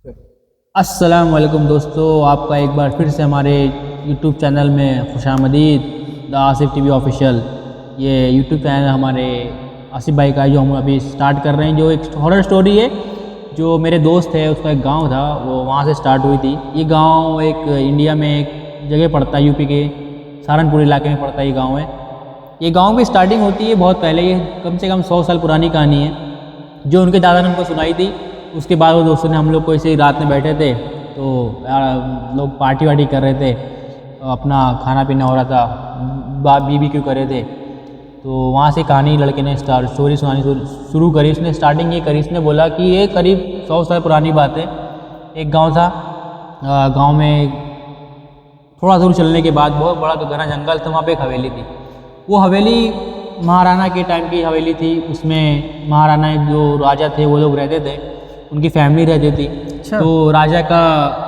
अस्सलाम वालेकुम दोस्तों, आपका एक बार फिर से हमारे YouTube चैनल में खुशामदीद। द आसिफ टीवी ऑफिशियल, ये YouTube चैनल हमारे आसिफ भाई का है, जो हम अभी स्टार्ट कर रहे हैं। जो एक हॉरर स्टोरी है, जो मेरे दोस्त है, उसका एक गांव था, वो वहाँ से स्टार्ट हुई थी। ये गांव एक इंडिया में एक जगह पड़ता है, यूपी के सहारनपुर इलाके में पड़ता है ये गाँव है। ये गाँव की स्टार्टिंग होती है बहुत पहले, ये कम से कम 100 साल पुरानी कहानी है, जो उनके दादा ने उनको सुनाई थी। उसके बाद वो दोस्तों ने, हम लोग को ऐसे ही रात में बैठे थे, तो लोग पार्टी वार्टी कर रहे थे, अपना खाना पीना हो रहा था, BBQ कर रहे थे। तो वहाँ से कहानी लड़के ने स्टोरी सुनानी शुरू करी। उसने स्टार्टिंग ये करी, उसने बोला कि ये करीब 100 साल पुरानी बात है। एक गांव था, गांव में थोड़ा दूर चलने के बाद बहुत बड़ा घना जंगल था, वहाँ पे एक हवेली थी। वो हवेली महाराणा के टाइम की हवेली थी। उसमें महाराणा जो राजा थे वो लोग रहते थे, उनकी फैमिली रहती थी। अच्छा। तो राजा का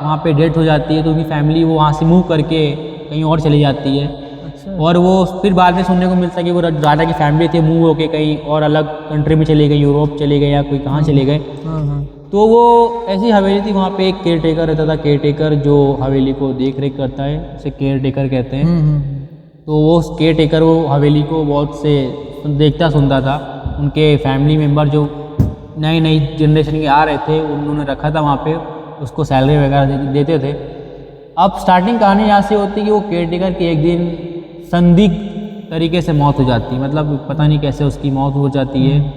वहाँ पे डेथ हो जाती है, तो उनकी फैमिली वो वहाँ से मूव करके कहीं और चली जाती है। अच्छा। और वो फिर बाद में सुनने को मिलता है कि वो राजा की फैमिली थी, मूव होके कहीं और अलग कंट्री में चली गई, यूरोप चले गए या कोई कहाँ चले गए। हाँ। तो वो ऐसी हवेली थी, वहाँ पे एक केयर टेकर रहता था। केयर टेकर जो हवेली को देख रेख करता है, उसे केयर टेकर कहते हैं। तो वो केयर टेकर वो हवेली को बहुत से देखता सुनता था। उनके फैमिली मेम्बर जो नई नई जनरेशन के आ रहे थे, उन्होंने रखा था वहाँ पे, उसको सैलरी वगैरह देते थे। अब स्टार्टिंग कहानी यहाँ से होती है कि वो केयर टेकर की एक दिन संदिग्ध तरीके से मौत हो जाती है, मतलब पता नहीं कैसे उसकी मौत हो जाती है।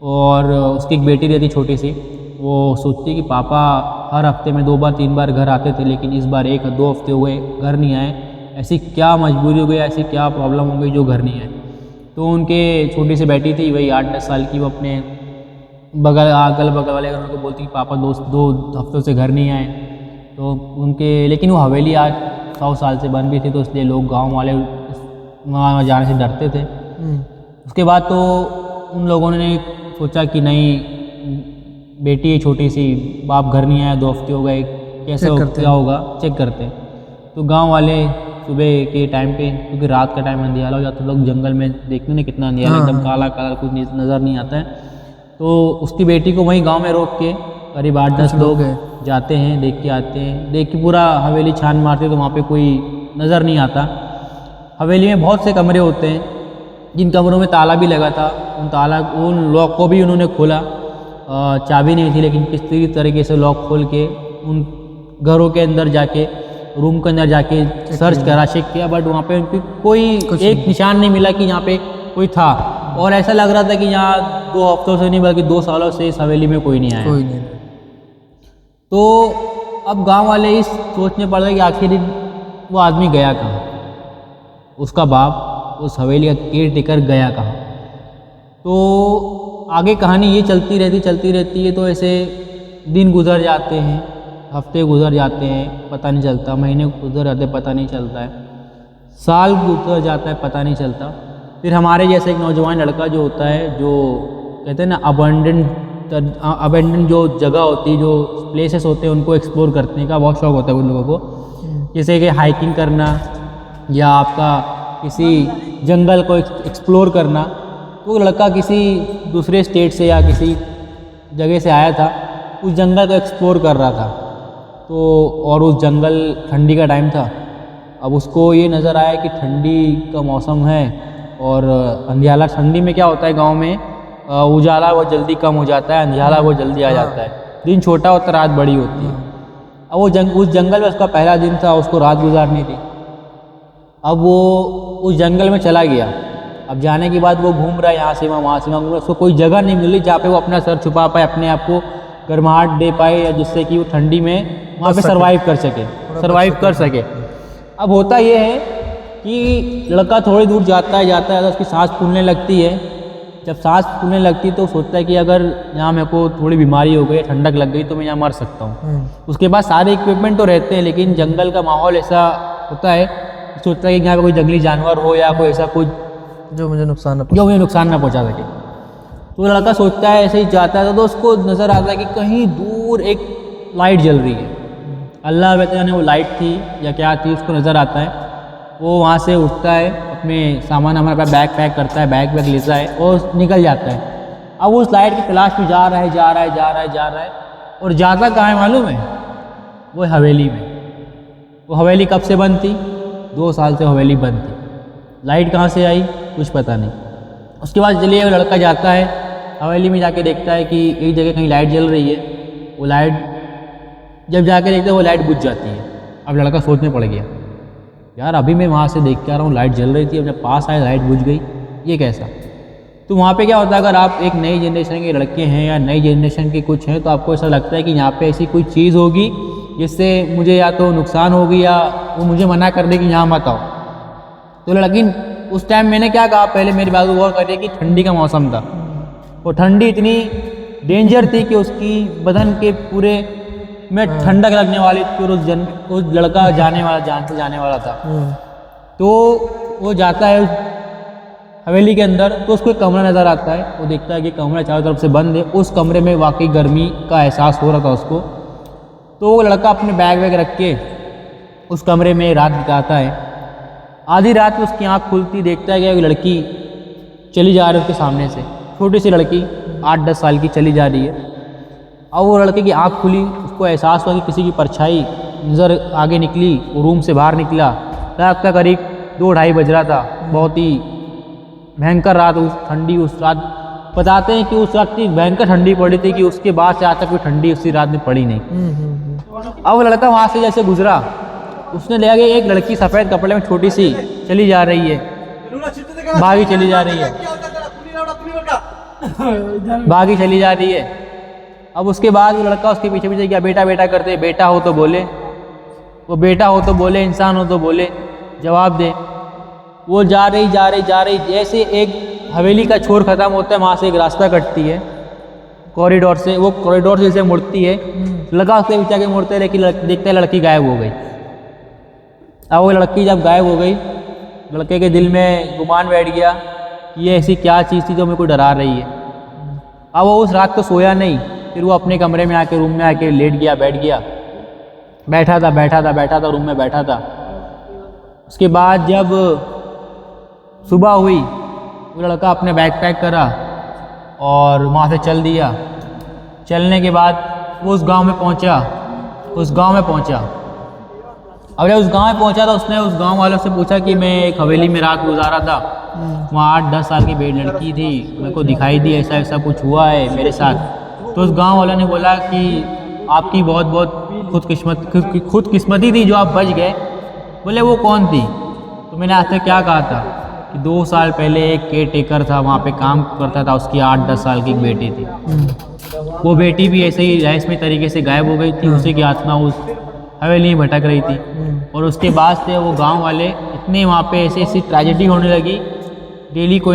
और उसकी एक बेटी रहती छोटी सी, वो सोचती है कि पापा हर हफ्ते में 2 बार 3 बार घर आते थे, लेकिन इस बार 1-2 हफ्ते हो गए घर नहीं आए। ऐसी क्या मजबूरी हो गई, ऐसी क्या प्रॉब्लम हो गई जो घर नहीं आए। तो उनके छोटी सी बेटी थी, वही 8-10 साल की, वो अपने अगल बगल वाले घर को बोलती कि पापा 2 हफ्तों से घर नहीं आए। तो उनके, लेकिन वो हवेली आज 100 साल से बन भी थी, तो इसलिए लोग गांव वाले वहाँ जाने से डरते थे। उसके बाद तो उन लोगों ने सोचा कि नहीं, बेटी है छोटी सी, बाप घर नहीं आया, 2 हफ्ते हो गए, कैसे क्या होगा, चेक करते। तो गांव वाले सुबह के टाइम पे, क्योंकि रात का टाइम अंधियारा हो जाता है, लोग जंगल में देखते ना कितना अंधियारा, एकदम काला काला, कुछ नज़र नहीं आता है। तो उसकी बेटी को वहीं गांव में रोक के करीब 8-10 लोग जाते हैं, देख के आते हैं। देख के पूरा हवेली छान मारते, तो वहाँ पे कोई नज़र नहीं आता। हवेली में बहुत से कमरे होते हैं, जिन कमरों में ताला भी लगा था। उन लॉक को भी उन्होंने खोला, चाबी नहीं थी, लेकिन किसी तरीके से लॉक खोल के उन घरों के अंदर जाके, रूम के अंदर जाके सर्च करा, चेक किया, बट वहाँ पे उनकी कोई एक निशान नहीं मिला कि यहाँ पे कोई था। और ऐसा लग रहा था कि यहाँ 2 हफ्तों से नहीं बल्कि 2 सालों से इस हवेली में कोई नहीं आया। तो अब गांव वाले इस सोचने पड़ गए कि आखिर वो आदमी गया कहाँ, उसका बाप उस हवेली का केयर टेकर गया कहाँ। तो आगे कहानी ये चलती रहती है। तो ऐसे दिन गुजर जाते हैं, हफ्ते गुजर जाते हैं, पता नहीं चलता, महीने गुजर जाते पता नहीं चलता है, साल गुजर जाता है पता नहीं चलता। फिर हमारे जैसे एक नौजवान लड़का जो होता है, जो कहते हैं ना अबेंडन जो जगह होती है, जो प्लेसेस होते हैं, उनको एक्सप्लोर करने का बहुत शौक होता है उन लोगों को। जैसे कि हाइकिंग करना या आपका किसी जंगल को एक्सप्लोर करना। तो लड़का किसी दूसरे स्टेट से या किसी जगह से आया था, उस जंगल को एक्सप्लोर कर रहा था। तो और उस जंगल, ठंडी का टाइम था। अब उसको ये नज़र आया कि ठंडी का मौसम है और अंधियारा। ठंडी में क्या होता है, गांव में उजाला वो जल्दी कम हो जाता है, अंधियारा वो जल्दी आ जाता है। दिन छोटा होता है, रात बड़ी होती है। अब वो उस जंगल में उसका पहला दिन था, उसको रात गुजारनी थी। अब वो उस जंगल में चला गया। अब जाने के बाद वो घूम रहा है, यहाँ से वहाँ घूम रहा है। उसको कोई जगह नहीं मिली जहाँ पे वो अपना सर छुपा पाए, अपने आप को गर्माहट दे पाए, या जिससे कि वो ठंडी में वहाँ पे सर्वाइव कर सके। अब होता ये है कि लड़का थोड़ी दूर जाता है तो उसकी सांस फूलने लगती है। जब सांस फूलने लगती है तो सोचता है कि अगर यहाँ मेरे को थोड़ी बीमारी हो गई, ठंडक लग गई, तो मैं यहाँ मर सकता हूँ। उसके पास सारे इक्विपमेंट तो रहते हैं, लेकिन जंगल का माहौल ऐसा होता है, सोचता है कि यहाँ पे कोई जंगली जानवर हो या कोई ऐसा कुछ जो मुझे नुकसान ना पहुँचा सके। तो लड़का सोचता है, ऐसे ही जाता है, तो उसको नज़र आता है कि कहीं दूर एक लाइट जल रही है। अल्लाह जाने वो लाइट थी या क्या थी, उसको नज़र आता है। वो वहाँ से उठता है, अपने सामान हमारे पास बैग पैक करता है, बैग लेता है और निकल जाता है। अब उस लाइट की तलाश में जा रहा है। और जाता कहाँ है मालूम है? वो हवेली में। वो हवेली कब से बंद थी? 2 साल से हवेली बंद थी। लाइट कहाँ से आई? कुछ पता नहीं। उसके बाद चलिए वो लड़का जाता है हवेली में, जाके देखता है कि एक जगह कहीं लाइट जल रही है। वो लाइट जब जाके देखता है वो लाइट बुझ जाती है। अब लड़का सोचने पड़ गया, यार अभी मैं वहाँ से देख के आ रहा हूँ लाइट जल रही थी, अब जब पास आए लाइट बुझ गई, ये कैसा? तो वहाँ पे क्या होता है, अगर आप एक नई जनरेशन के लड़के हैं या नई जनरेशन के कुछ हैं तो आपको ऐसा लगता है कि यहाँ पे ऐसी कोई चीज़ होगी जिससे मुझे या तो नुकसान होगी या वो मुझे मना कर दे कि यहाँ मत आओ। तो लेकिन उस टाइम मैंने क्या कहा, पहले मेरी बात गौर करिए कि ठंडी का मौसम था। वो ठंडी इतनी डेंजर थी कि उसकी बदन के पूरे में ठंडक लगने वाली थी और उस लड़का जान से जाने वाला था। तो वो जाता है हवेली के अंदर, तो उसको एक कमरा नज़र आता है। वो देखता है कि कमरा चारों तरफ से बंद है। उस कमरे में वाकई गर्मी का एहसास हो रहा था उसको। तो वो लड़का अपने बैग वैग रख के उस कमरे में रात बिताता है। आधी रात में उसकी आँख खुलती, देखता है कि एक लड़की चली जा रही है उसके सामने से, छोटी सी लड़की 8-10 साल की चली जा रही है। अब वो लड़के की आँख खुली, उसको एहसास हुआ कि किसी की परछाई नज़र आगे निकली। वो रूम से बाहर निकला, रात का करीब 2-2:30 बज रहा था। बहुत ही भयंकर रात, उस ठंडी उस रात बताते हैं कि उस रात की भयंकर ठंडी पड़ी थी कि उसके बाद से आज तक कोई ठंडी उसी रात में पड़ी नहीं। अब वो लड़का वहाँ से जैसे गुजरा, उसने देखा कि एक लड़की सफ़ेद कपड़े में छोटी सी चली जा रही है, भागी चली जा रही है, भागी चली जा रही है। अब उसके बाद वो लड़का उसके पीछे पीछे गया, बेटा बेटा करते, बेटा हो तो बोले, वो बेटा हो तो बोले, इंसान हो तो बोले, जवाब दे। वो जा रही, जैसे एक हवेली का छोर ख़त्म होता है वहाँ से एक रास्ता कटती है कॉरिडोर से। वो कॉरिडोर से मुड़ती है, लगा उसके पीछे के मुड़ते, लेकिन देखते लड़की गायब हो गई। अब वो लड़की जब गायब हो गई, लड़के के दिल में गुमान बैठ गया कि ये ऐसी क्या चीज़ थी जो मेरे को डरा रही है। अब वो उस रात को सोया नहीं, फिर वो अपने कमरे में आके, रूम में आके लेट गया, बैठा था रूम में बैठा था। उसके बाद जब सुबह हुई, वो लड़का अपने बैग पैक करा और वहाँ से चल दिया। चलने के बाद वो उस गांव में पहुँचा। अब जब उस गांव में पहुँचा तो उसने उस गांव वालों से पूछा कि मैं एक हवेली में रात गुजारा था, वहाँ 8-10 साल की बेटी लड़की थी, मेरे को दिखाई दी, ऐसा ऐसा कुछ हुआ है मेरे साथ। तो उस गांव वालों ने बोला कि आपकी बहुत बहुत खुदकिस्मती थी जो आप बच गए। बोले वो कौन थी? तो मैंने आज तक क्या कहा था कि 2 साल पहले एक केयर टेकर था, वहाँ पे काम करता था, उसकी 8-10 साल की एक बेटी थी। वो बेटी भी ऐसे ही रहस्यमय तरीके से गायब हो गई थी, उसी की आत्मा उस हवेली में भटक रही थी। और उसके बाद से वो गांव वाले इतने वहाँ पे ऐसी ट्रेजेडी होने लगी, डेली कोई ना